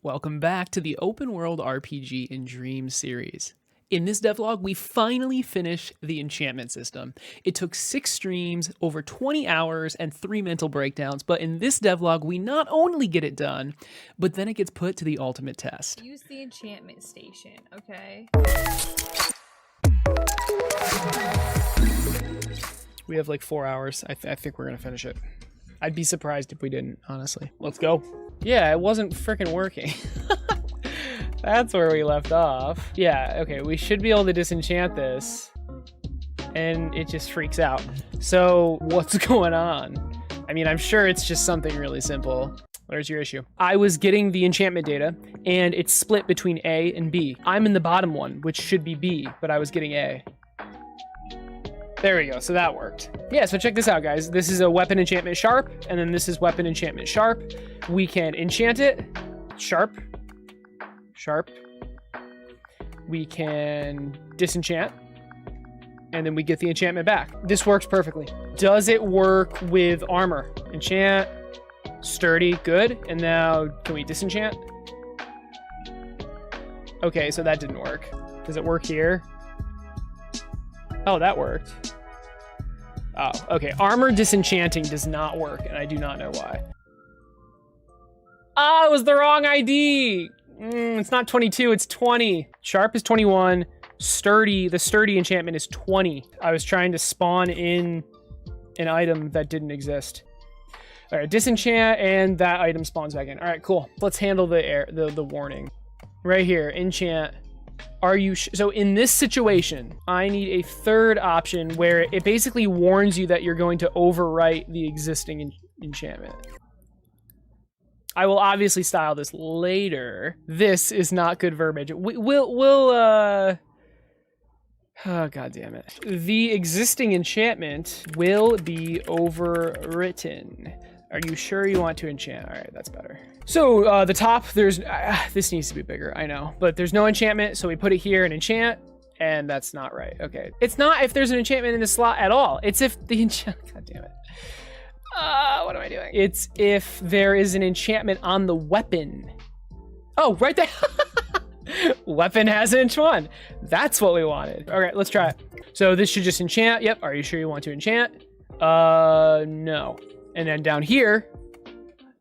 Welcome back to the Open World RPG in Dreams series. In this devlog, we finally finished the enchantment system. It took 6 streams, over 20 hours, and 3 mental breakdowns, but in this devlog, we not only get it done, but then it gets put to the ultimate test. Use the enchantment station, okay? We have like 4 hours. I think we're gonna finish it. I'd be surprised if we didn't, honestly. Let's go. Yeah, it wasn't freaking working. That's where we left off. Yeah, okay, we should be able to disenchant this. And it just freaks out. So, what's going on? I mean, I'm sure it's just something really simple. Where's your issue? I was getting the enchantment data, and it's split between A and B. I'm in the bottom one, which should be B, but I was getting A. There we go, so that worked. Yeah, so check this out, guys. This is a weapon enchantment sharp, and then this is weapon enchantment sharp. We can enchant it, sharp, sharp. We can disenchant, and then we get the enchantment back. This works perfectly. Does it work with armor? Enchant, sturdy, good. And now, can we disenchant? Okay, so that didn't work. Does it work here? Oh, that worked. Oh, okay. Armor disenchanting does not work, and I do not know why. Ah, it was the wrong ID! It's not 22, it's 20. Sharp is 21. Sturdy, the sturdy enchantment is 20. I was trying to spawn in an item that didn't exist. All right, disenchant, and that item spawns back in. All right, cool. Let's handle the warning. Right here, enchant. Are you so in this situation, I need a third option where it basically warns you that you're going to overwrite the existing enchantment. I will obviously style this later. This is not good verbiage. Oh, God damn it. The existing enchantment will be overwritten. Are you sure you want to enchant? All right, that's better. So the top, there's, this needs to be bigger, I know, but there's no enchantment, so we put it here and enchant, and that's not right. Okay, it's not if there's an enchantment in the slot at all. It's if the enchantment, God damn it. What am I doing? It's if there is an enchantment on the weapon. Oh, right there. Weapon has inch 1. That's what we wanted. All right, let's try it. So this should just enchant. Yep, are you sure you want to enchant? No. And then down here,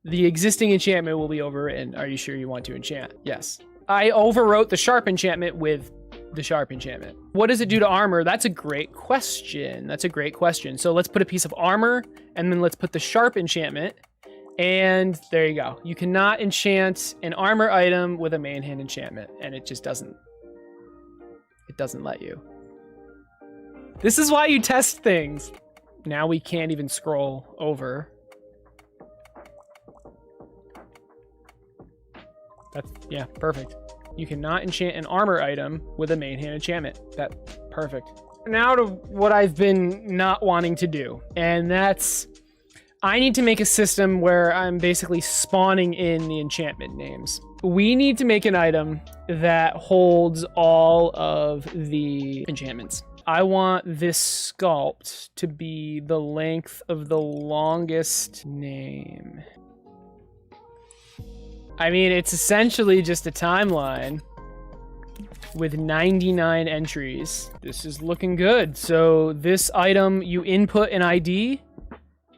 the existing enchantment will be overwritten. Are you sure you want to enchant? Yes. I overwrote the sharp enchantment with the sharp enchantment. What does it do to armor? That's a great question. That's a great question. So let's put a piece of armor, and then let's put the sharp enchantment, and there you go. You cannot enchant an armor item with a main hand enchantment, and it just doesn't. It doesn't let you. This is why you test things. Now we can't even scroll over. That's, yeah, perfect. You cannot enchant an armor item with a main hand enchantment. That's perfect. Now to what I've been not wanting to do, and that's, I need to make a system where I'm basically spawning in the enchantment names. We need to make an item that holds all of the enchantments. I want this sculpt to be the length of the longest name. I mean, it's essentially just a timeline with 99 entries. This is looking good. So this item, you input an ID,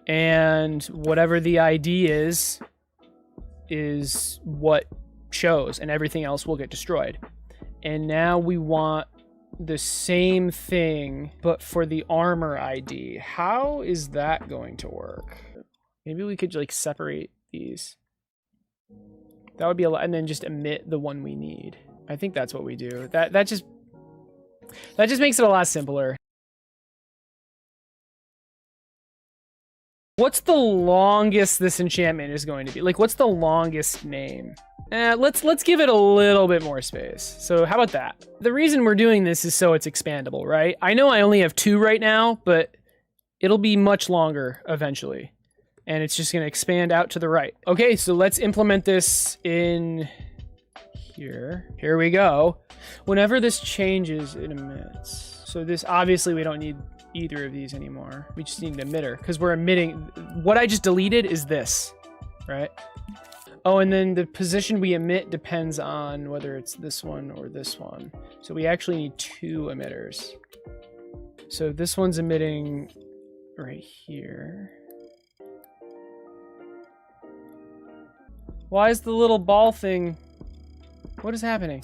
and whatever the ID is what shows, and everything else will get destroyed. And now we want the same thing, but for the armor ID. How is that going to work? Maybe we could like separate these. That would be a lot, and then just emit the one we need. I think that's what we do. That just makes it a lot simpler. What's the longest this enchantment is going to be? Like, what's the longest name? Let's give it a little bit more space. So how about that? The reason we're doing this is so it's expandable, right? I know I only have 2 right now, but it'll be much longer eventually. And it's just gonna expand out to the right. Okay, so let's implement this in here. Here we go. Whenever this changes, it emits. So this, obviously we don't need either of these anymore. We just need an emitter, because we're emitting, what I just deleted is this, right? Oh, and then the position we emit depends on whether it's this one or this one. So we actually need 2 emitters. So this one's emitting right here. Why is the little ball thing... What is happening?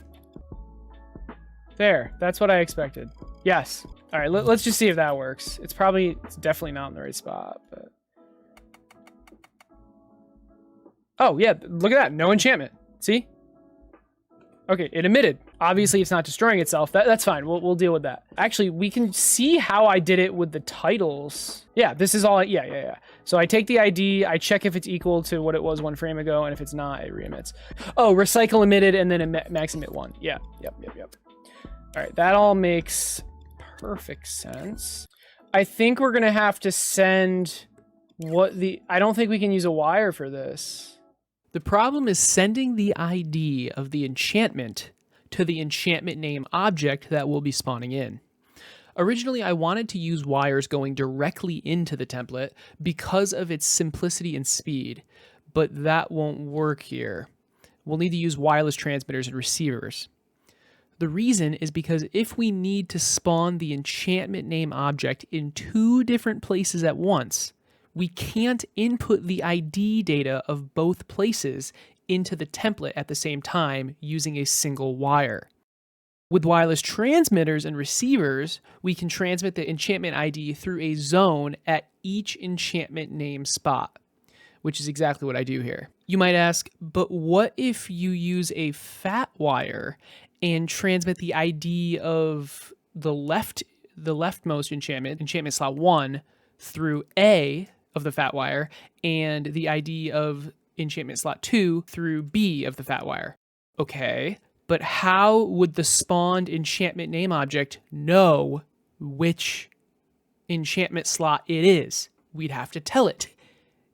There, that's what I expected. Yes. All right, let's just see if that works. It's definitely not in the right spot, but... Oh, yeah, look at that. No enchantment. See? Okay, it emitted. Obviously, it's not destroying itself. That's fine. We'll deal with that. Actually, we can see how I did it with the titles. Yeah, this is all... Yeah. So I take the ID, I check if it's equal to what it was 1 frame ago, and if it's not, it re-emits. Oh, recycle emitted, and then max emit 1. Yeah, yep. All right, that all makes perfect sense. I think we're going to have to send I don't think we can use a wire for this. The problem is sending the ID of the enchantment to the enchantment name object that will be spawning in. Originally, I wanted to use wires going directly into the template because of its simplicity and speed, but that won't work here. We'll need to use wireless transmitters and receivers. The reason is because if we need to spawn the enchantment name object in 2 different places at once, we can't input the ID data of both places into the template at the same time using a single wire. With wireless transmitters and receivers, we can transmit the enchantment ID through a zone at each enchantment name spot, which is exactly what I do here. You might ask, but what if you use a fat wire and transmit the ID of the leftmost enchantment slot 1, through A of the fat wire, and the ID of enchantment slot 2 through B of the fat wire? Okay, but how would the spawned enchantment name object know which enchantment slot it is? We'd have to tell it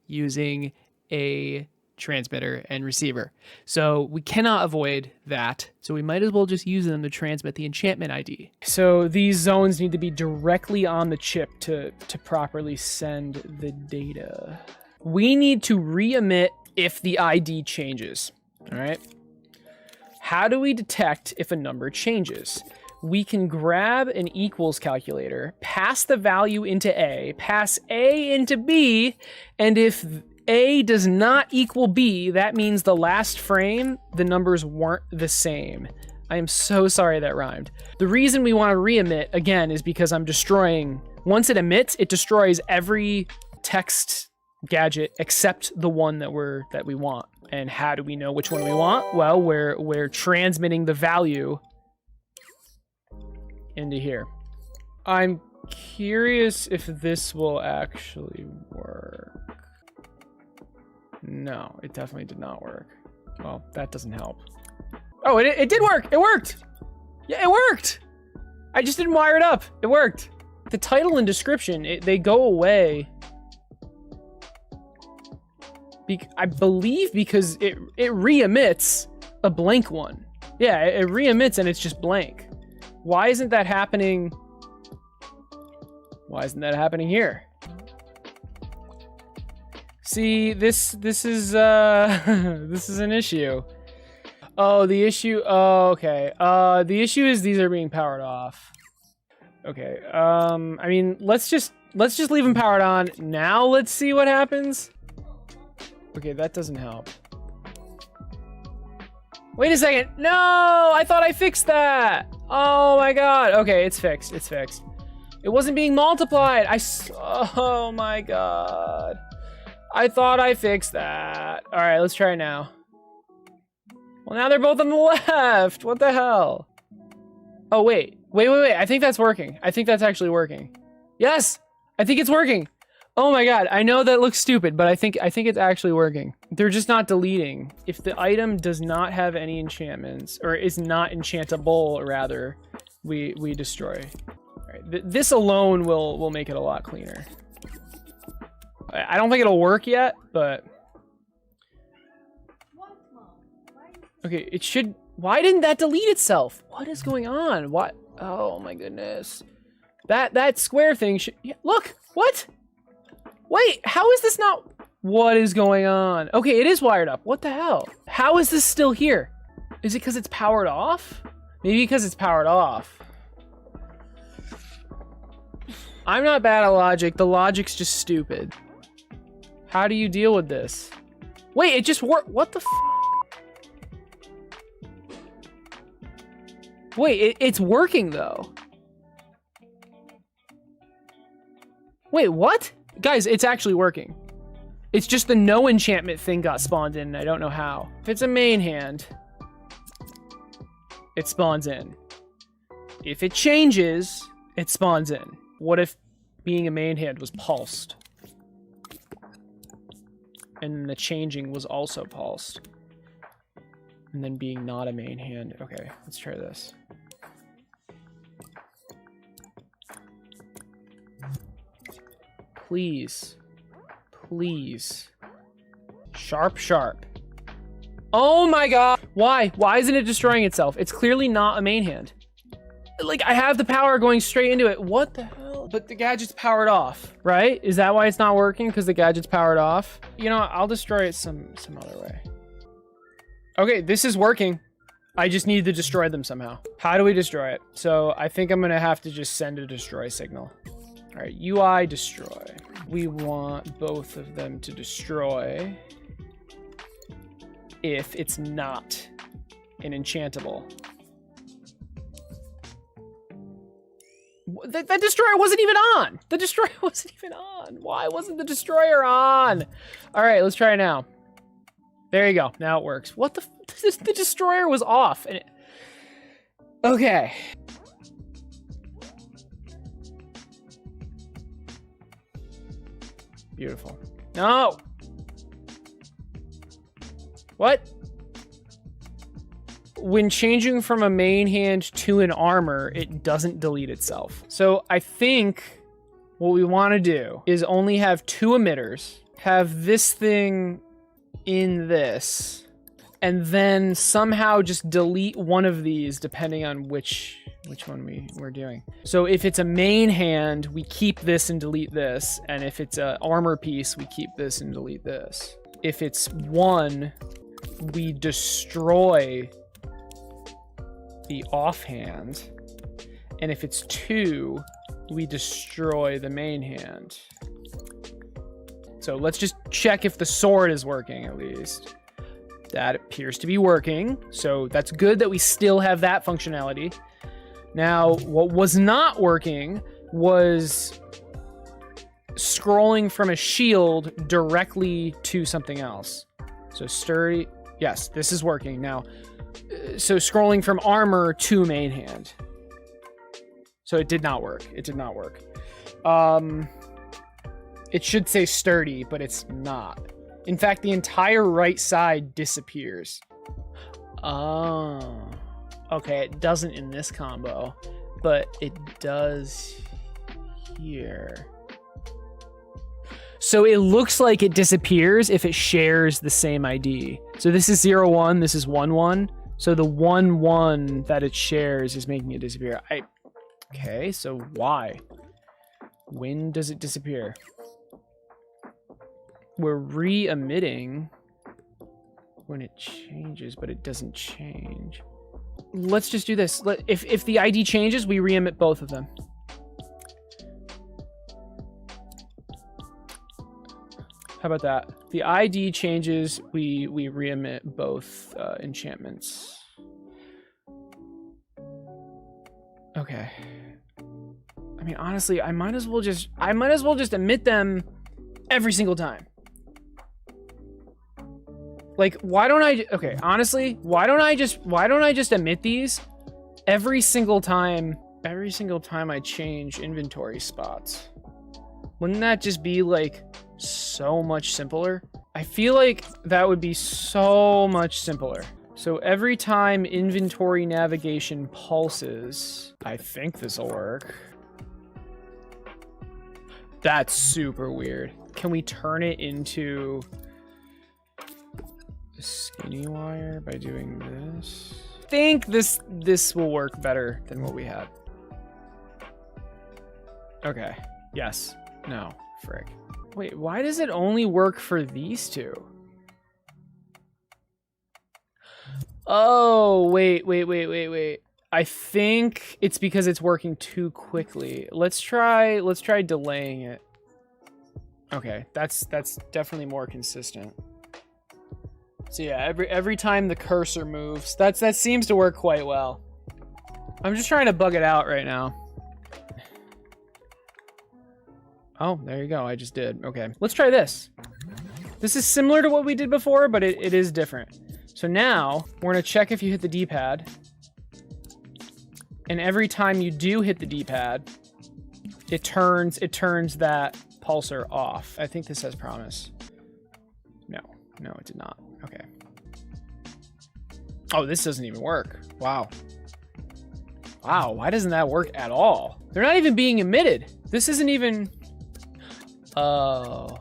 using a transmitter and receiver. So we cannot avoid that. So we might as well just use them to transmit the enchantment ID. So these zones need to be directly on the chip to properly send the data. We need to re-emit if the ID changes. All right. How do we detect if a number changes? We can grab an equals calculator, pass the value into A, pass A into B, and if A does not equal B, that means the last frame, the numbers weren't the same. I am so sorry that rhymed. The reason we want to re-emit, again, is because I'm destroying... Once it emits, it destroys every text gadget except the one that we want. And how do we know which one we want? Well, we're transmitting the value into here. I'm curious if this will actually work. No, it definitely did not work. Well, that doesn't help. Oh, it did work. It worked. Yeah, it worked. I just didn't wire it up. It worked. The title and description, they go away. I believe because it re-emits a blank one. Yeah, it re-emits and it's just blank. Why isn't that happening? Why isn't that happening here? See, this is this is an issue. Oh, the issue. Oh, okay. The issue is these are being powered off. Okay. I mean, let's just leave them powered on. Now let's see what happens. Okay, that doesn't help. Wait a second. No, I thought I fixed that. Oh my god. Okay, it's fixed. It's fixed. It wasn't being multiplied. Oh my god. I thought I fixed that. All right, let's try it now. Well, now they're both on the left. What the hell? Oh, wait. I think that's working. I think that's actually working. Yes, I think it's working. Oh my god, I know that looks stupid, but I think it's actually working. They're just not deleting. If the item does not have any enchantments, or is not enchantable, rather, we destroy. All right, this alone will make it a lot cleaner. I don't think it'll work yet, but... Okay, it should... Why didn't that delete itself? What is going on? What? Oh my goodness. That square thing should... Yeah, look! What? Wait, how is this not... What is going on? Okay, it is wired up. What the hell? How is this still here? Is it because it's powered off? Maybe because it's powered off. I'm not bad at logic. The logic's just stupid. How do you deal with this? Wait, it just worked. What the f? Wait, it's working though. Wait, what? Guys, it's actually working. It's just the no enchantment thing got spawned in, and I don't know how. If it's a main hand, it spawns in. If it changes, it spawns in. What if being a main hand was pulsed? And the changing was also pulsed. And then being not a main hand. Okay, let's try this. Please. Please. Sharp, sharp. Oh my god. Why? Why isn't it destroying itself? It's clearly not a main hand. Like, I have the power going straight into it. What the hell? But the gadget's powered off, right? Is that why it's not working? Because the gadget's powered off? You know what? I'll destroy it some other way. Okay, this is working. I just need to destroy them somehow. How do we destroy it? So I think I'm gonna have to just send a destroy signal. All right, UI destroy. We want both of them to destroy if it's not an enchantable. That destroyer wasn't even on. The destroyer wasn't even on. Why wasn't the destroyer on? All right, let's try it now. There you go. Now it works. What the? The destroyer was off. And okay. Beautiful. No. What? When changing from a main hand to an armor, it doesn't delete itself. So I think what we want to do is only have 2 emitters, have this thing in this, and then somehow just delete one of these depending on which one we're doing. So if it's a main hand, we keep this and delete this, and if it's an armor piece, we keep this and delete this. If it's 1, we destroy the offhand, and if it's 2, we destroy the main hand. So let's just check if the sword is working at least. That appears to be working, so that's good that we still have that functionality. Now, what was not working was scrolling from a shield directly to something else. So sturdy, yes, this is working now. So scrolling from armor to main hand. So it did not work. It did not work. It should say sturdy, but it's not. In fact, the entire right side disappears. Oh. Okay, it doesn't in this combo, but it does here. So it looks like it disappears if it shares the same ID. So this is 0-1, this is 1-1. So the 1-1 that it shares is making it disappear. Okay, so why? When does it disappear? We're re-emitting when it changes, but it doesn't change. Let's just do this. If the ID changes, we re-emit both of them. How about that? The ID changes, we re-emit both enchantments. Okay. I mean, honestly, I might as well just emit them every single time. Like, why don't I? Okay, honestly, why don't I just emit these every single time? Every single time I change inventory spots. Wouldn't that just be like so much simpler? I feel like that would be so much simpler. So every time inventory navigation pulses, I think this will work. That's super weird. Can we turn it into a skinny wire by doing this? I think this will work better than what we had. Okay. Yes. No. Frick. Wait, why does it only work for these two? Oh, wait. I think it's because it's working too quickly. Let's try delaying it. Okay, that's definitely more consistent. So yeah, every time the cursor moves, that seems to work quite well. I'm just trying to bug it out right now. Oh, there you go. I just did. Okay, let's try this. This is similar to what we did before, but it is different. So now we're gonna check if you hit the D-pad. And every time you do hit the D-pad, it turns that pulsar off. I think this says promise. No, it did not. Okay. Oh, this doesn't even work. Wow. Wow, why doesn't that work at all? They're not even being emitted. This isn't even... Oh.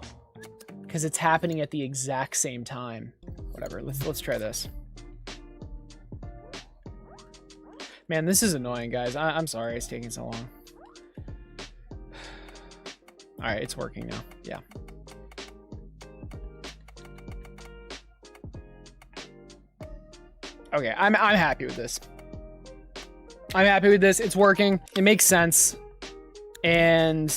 Because it's happening at the exact same time. Whatever, let's try this. Man, this is annoying, guys. I'm sorry it's taking so long. All right, it's working now. Yeah. Okay, I'm happy with this. I'm happy with this. It's working. It makes sense. And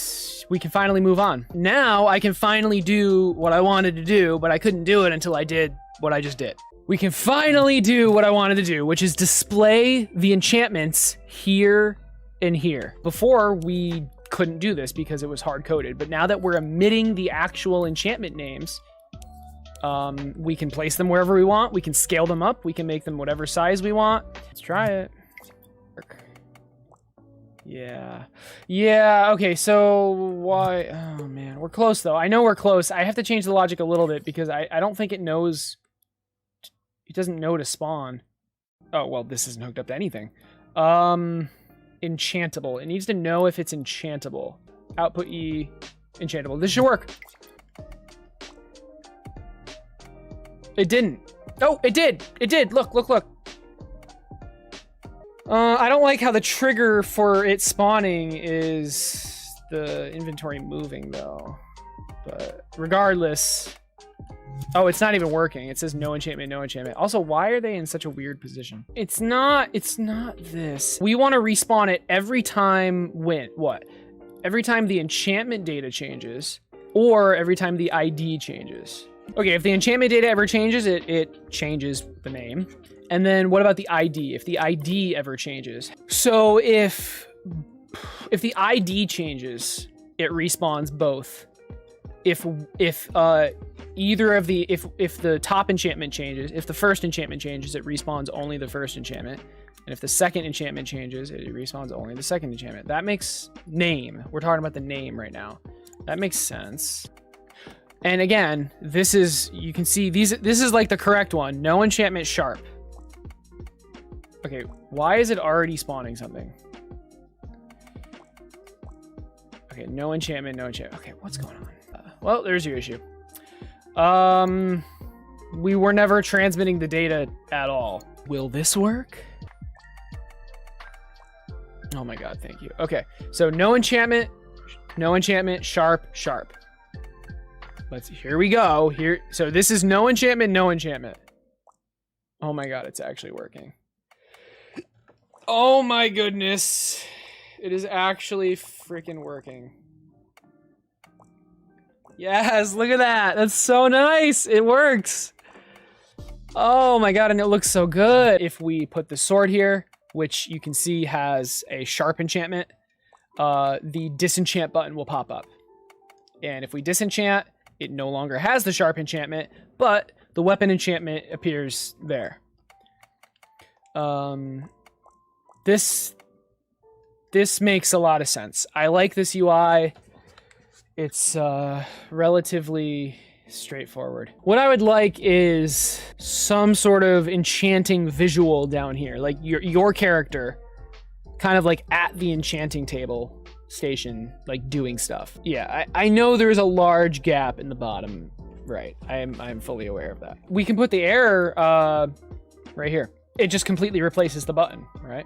we can finally move on. Now I can finally do what I wanted to do, but I couldn't do it until I did what I just did. We can finally do what I wanted to do, which is display the enchantments here and here. Before, we couldn't do this because it was hard-coded, but now that we're emitting the actual enchantment names, we can place them wherever we want. We can scale them up. We can make them whatever size we want. Let's try it. Yeah, okay, so why? Oh, man, we're close, though. I know we're close. I have to change the logic a little bit because I don't think it knows... It doesn't know to spawn. Oh, well, this isn't hooked up to anything. Enchantable. It needs to know if it's enchantable. Output E, enchantable. This should work. It didn't. Oh, it did. It did. Look. I don't like how the trigger for it spawning is the inventory moving, though. But regardless... Oh, it's not even working. It says no enchantment, no enchantment. Also, why are they in such a weird position? It's not this. We want to respawn it every time what? Every time the enchantment data changes, or every time the ID changes. Okay, if the enchantment data ever changes, it changes the name. And then what about the ID? If the ID ever changes. So if the ID changes, it respawns both. If either of the if the top enchantment changes, if the first enchantment changes, it respawns only the first enchantment. And if the second enchantment changes, it respawns only the second enchantment. That makes name. We're talking about the name right now. That makes sense. And again, this is, you can see this is like the correct one. No enchantment sharp. Okay, why is it already spawning something? Okay, no enchantment, no enchantment. Okay, what's going on? Well, there's your issue. We were never transmitting the data at all. Will this work? Oh my god, thank you. Okay, so no enchantment, sharp. Here we go. So this is no enchantment, no enchantment. Oh my god, it's actually working. Oh my goodness. It is actually freaking working. Yes, look at that. That's so nice. It works. Oh my god, and it looks so good. If we put the sword here, which you can see has a sharp enchantment, the disenchant button will pop up. And if we disenchant, it no longer has the sharp enchantment, but the weapon enchantment appears there. This makes a lot of sense. I like this UI. It's relatively straightforward. What I would like is some sort of enchanting visual down here, like your character kind of like at the enchanting table station, like doing stuff. Yeah, I know there's a large gap in the bottom right. I'm fully aware of that. We can put the error right here. It just completely replaces the button, right?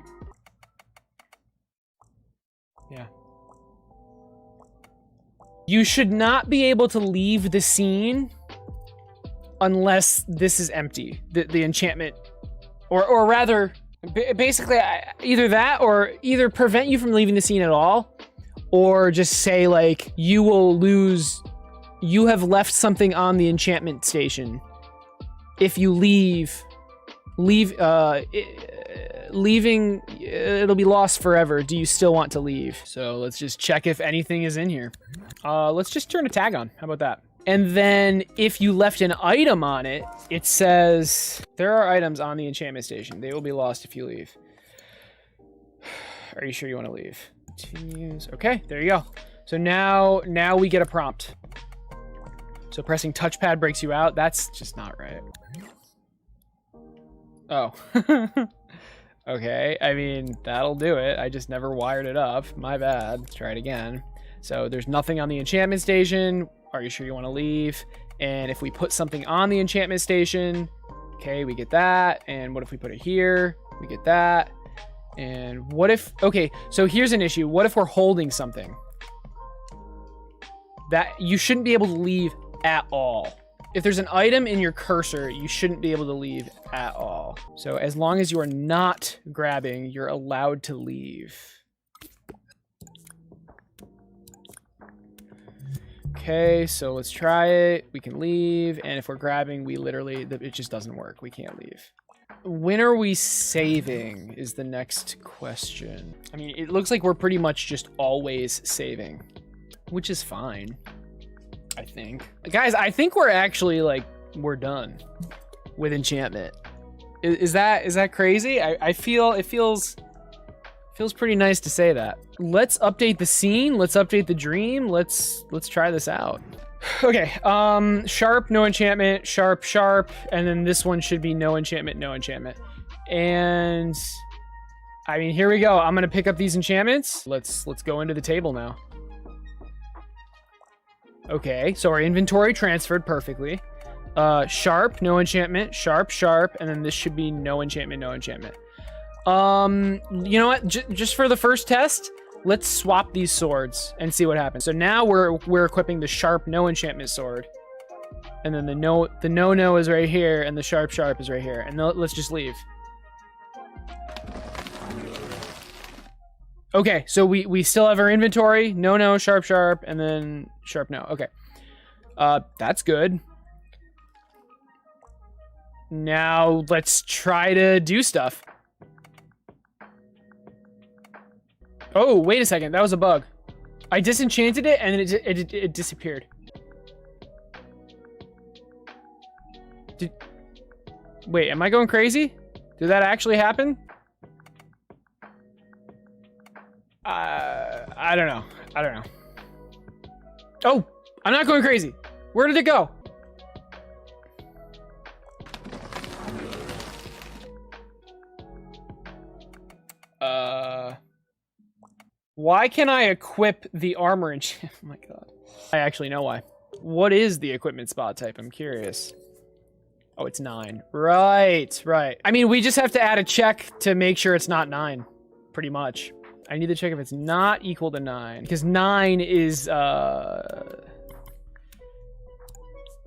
Yeah. You should not be able to leave the scene unless this is empty, the enchantment, or rather, basically either that or either prevent you from leaving the scene at all, or just say like you will lose, you have left something on the enchantment station. If you leaving, it'll be lost forever. Do you still want to leave? So let's just check if anything is in here. Let's just turn a tag on. How about that? And then if you left an item on it, it says, there are items on the enchantment station. They will be lost if you leave. Are you sure you want to leave? Continues. Okay, there you go. So now we get a prompt. So pressing touchpad breaks you out. That's just not right. Oh. Okay, I mean, that'll do it. I just never wired it up. My bad. Let's try it again. So there's nothing on the enchantment station. Are you sure you want to leave? And if we put something on the enchantment station, okay, we get that. And what if we put it here? We get that. And what if, okay, so here's an issue. What if we're holding something? That you shouldn't be able to leave at all. If there's an item in your cursor, you shouldn't be able to leave at all. So as long as you are not grabbing, you're allowed to leave. Okay, so let's try it. We can leave, and if we're grabbing, we literally, it just doesn't work. We can't leave. When are we saving is the next question. I mean, it looks like we're pretty much just always saving, which is fine. I think. Guys, I think we're actually like, we're done with enchantment. Is that crazy? I feel it feels pretty nice to say that. Let's update the scene. Let's update the dream. Let's try this out. Okay, sharp, no enchantment, sharp, sharp, and then this one should be no enchantment, no enchantment. And I mean, here we go. I'm gonna pick up these enchantments. Let's go into the table now. Okay, so our inventory transferred perfectly. Sharp, no enchantment, sharp, sharp, and then this should be no enchantment, no enchantment. You know what? Just for the first test, let's swap these swords and see what happens. So now we're equipping the sharp, no enchantment sword, and then the no is right here, and the sharp, sharp is right here. And let's just leave. Okay, so we still have our inventory. No, sharp, sharp, and then sharp, no. Okay. That's good. Now let's try to do stuff. Oh, wait a second. That was a bug. I disenchanted it, and it disappeared. Wait, am I going crazy? Did that actually happen? I don't know. I don't know. Oh, I'm not going crazy. Where did it go? Why can I equip the armor enchant? Oh my god. I actually know why. What is the equipment spot type? I'm curious. Oh, it's 9. Right. I mean, we just have to add a check to make sure it's not 9. Pretty much. I need to check if it's not equal to 9. Because 9 is,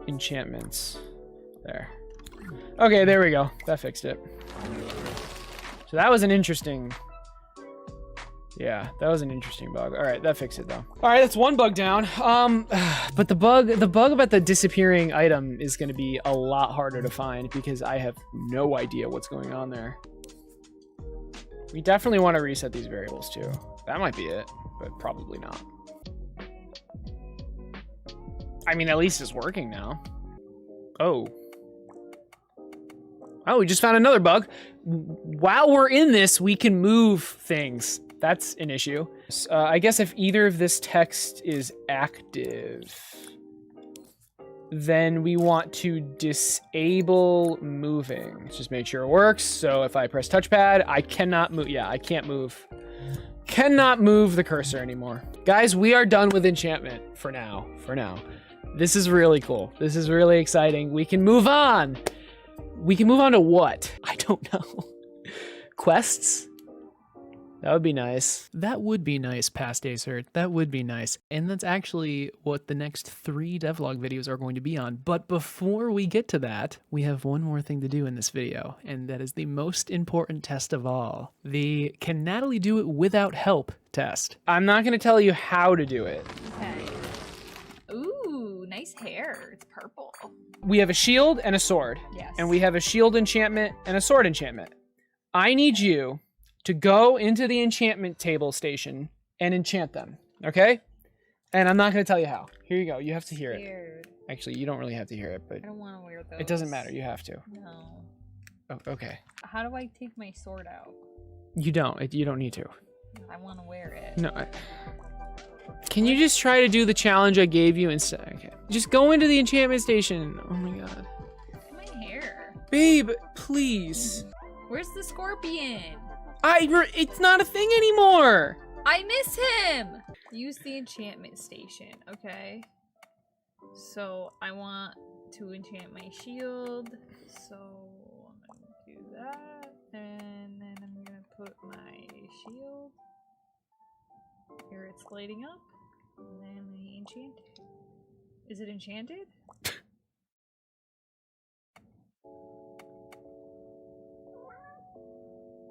enchantments. There. Okay, there we go. That fixed it. So that was an interesting... Yeah, that was an interesting bug. All right, that fixed it though. All right, that's one bug down. But the bug about the disappearing item is going to be a lot harder to find because I have no idea what's going on there. We definitely want to reset these variables too. That might be it, but probably not. I mean, at least it's working now. Oh. Oh, we just found another bug. While we're in this, we can move things. That's an issue. I guess if either of this text is active, then we want to disable moving. Let's just make sure it works. So if I press touchpad, I cannot move. Yeah, I can't move. Cannot move the cursor anymore. Guys, we are done with enchantment for now. This is really cool. This is really exciting. We can move on. We can move on to what? I don't know. Quests? That would be nice. That would be nice, past day sir. That would be nice. And that's actually what the next 3 devlog videos are going to be on. But before we get to that, we have one more thing to do in this video, and that is the most important test of all. The Can Natalie Do It Without Help test. I'm not going to tell you how to do it. Okay. Ooh, nice hair. It's purple. We have a shield and a sword. Yes. And we have a shield enchantment and a sword enchantment. I need you to go into the enchantment table station and enchant them, okay? And I'm not going to tell you how. Here you go. You have to hear it. Weird. Actually, you don't really have to hear it, but I don't want to wear those. it doesn't matter. You have to. No. Oh, okay. How do I take my sword out? You don't. You don't need to. I want to wear it. No. Can you just try to do the challenge I gave you instead? Okay. Just go into the enchantment station. Oh my god. Look at my hair. Babe, please. Where's the scorpion? It's not a thing anymore. I miss him. Use the enchantment station. Okay. So I want to enchant my shield. So I'm gonna do that, and then I'm gonna put my shield. Here it's lighting up, and then I enchant it. Is it enchanted?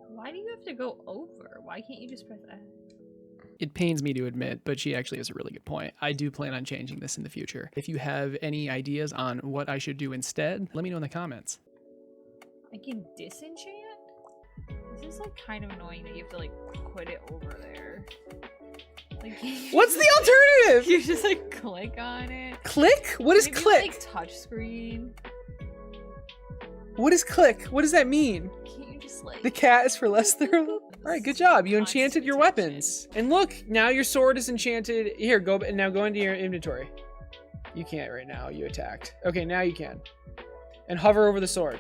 Why do you have to go over? Why can't you just press F? It pains me to admit, but she actually has a really good point. I do plan on changing this in the future. If you have any ideas on what I should do instead, let me know in the comments. I can disenchant? This is like kind of annoying that you have to like put it over there. Like, What's the alternative? You just like click on it. Click? What is Maybe, click? like touch screen. What is click? What does that mean? Can't you just like The cat is for less thorough. All right, good job. You enchanted your weapons. And look, now your sword is enchanted. Here, go into your inventory. You can't right now. You attacked. Okay, now you can. And hover over the sword.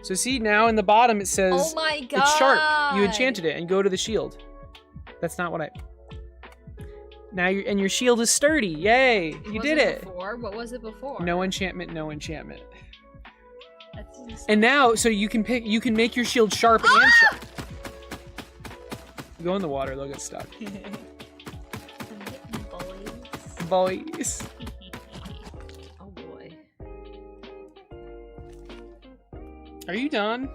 So see, now in the bottom it says Oh my god! it's sharp. You enchanted it, and go to the shield. That's not what I. Now your shield is sturdy. Yay! You did it. Before? What was it before? No enchantment. No enchantment. That's insane. And now, so you can make your shield sharp and sharp. Go in the water, they'll get stuck. Boys. Oh boy. Are you done?